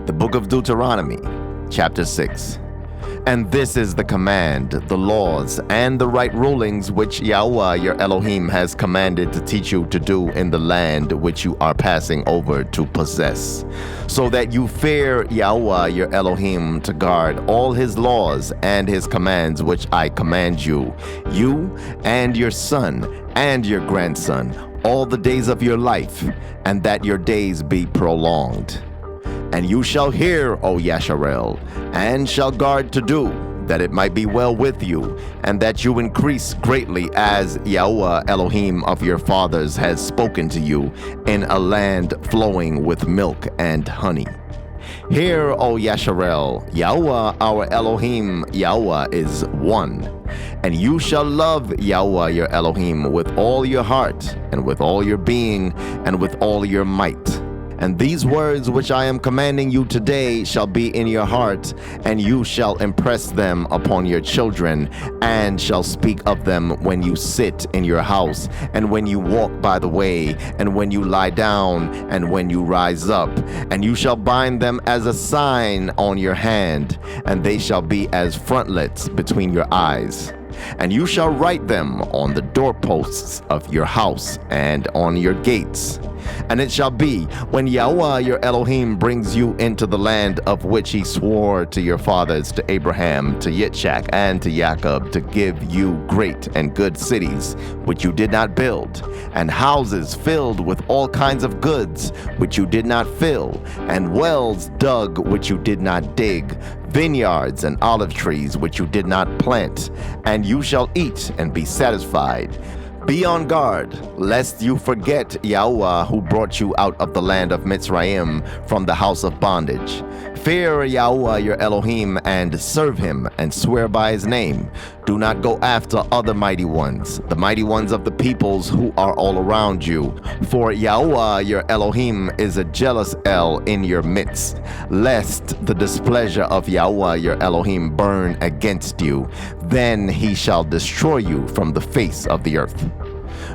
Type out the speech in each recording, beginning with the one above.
The book of Deuteronomy, chapter 6. And this is the command, the laws, and the right rulings which Yahweh your Elohim has commanded to teach you to do in the land which you are passing over to possess, so that you fear Yahweh your Elohim to guard all his laws and his commands which I command you, you and your son and your grandson, all the days of your life, and that your days be prolonged. And you shall hear, O Yahshar'eel, and shall guard to do, that it might be well with you, and that you increase greatly as Yahweh Elohim of your fathers has spoken to you, in a land flowing with milk and honey. Hear, O Yahshar'eel, Yahweh our Elohim, Yahweh is one. And you shall love Yahweh your Elohim with all your heart, and with all your being, and with all your might. And these words which I am commanding you today shall be in your heart, and you shall impress them upon your children, and shall speak of them when you sit in your house, and when you walk by the way, and when you lie down, and when you rise up. And you shall bind them as a sign on your hand, and they shall be as frontlets between your eyes. And you shall write them on the doorposts of your house and on your gates. And it shall be, when Yahweh your Elohim brings you into the land of which he swore to your fathers, to Abraham, to Yitzchak, and to Jacob, to give you great and good cities, which you did not build, and houses filled with all kinds of goods, which you did not fill, and wells dug, which you did not dig, vineyards and olive trees, which you did not plant, and you shall eat and be satisfied. Be on guard, lest you forget Yahuwah who brought you out of the land of Mitsrayim from the house of bondage. Fear Yahuwah your Elohim and serve him and swear by his name. Do not go after other mighty ones, the mighty ones of the peoples who are all around you. For Yahuwah your Elohim is a jealous El in your midst, lest the displeasure of Yahuwah your Elohim burn against you. Then he shall destroy you from the face of the earth.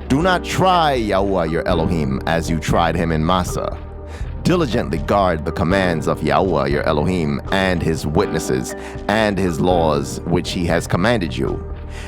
Do not try Yahuwah your Elohim as you tried him in Massah. Diligently guard the commands of Yahweh your Elohim and his witnesses and his laws which he has commanded you.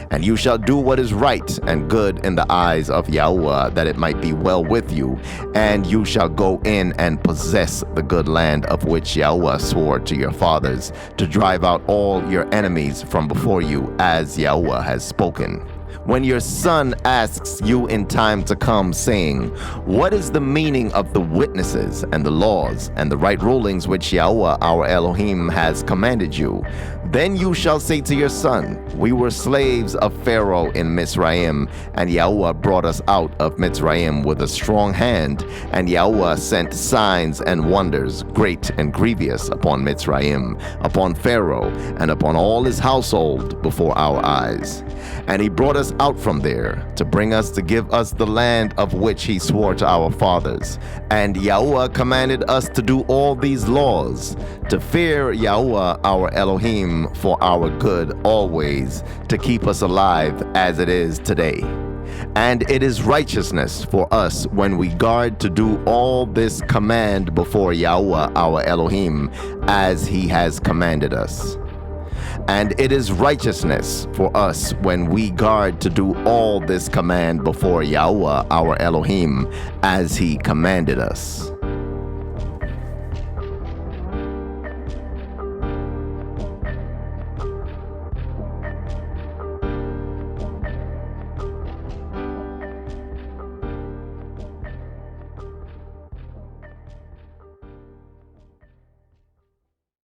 And you shall do what is right and good in the eyes of Yahweh, that it might be well with you. And you shall go in and possess the good land of which Yahweh swore to your fathers, to drive out all your enemies from before you, as Yahweh has spoken. When your son asks you in time to come, saying, what is the meaning of the witnesses and the laws and the right rulings which Yahweh our Elohim has commanded you? Then you shall say to your son, we were slaves of Pharaoh in Mitsrayim, and Yahweh brought us out of Mitsrayim with a strong hand, and Yahweh sent signs and wonders, great and grievous, upon Mitsrayim, upon Pharaoh, and upon all his household before our eyes. And he brought us out from there to bring us to give us the land of which he swore to our fathers. And Yahweh commanded us to do all these laws, to fear Yahweh our Elohim for our good always, to keep us alive as it is today. And it is righteousness for us when we guard to do all this command before Yahweh our Elohim, as he has commanded us. And it is righteousness for us when we guard to do all this command before Yahweh our Elohim, as he commanded us.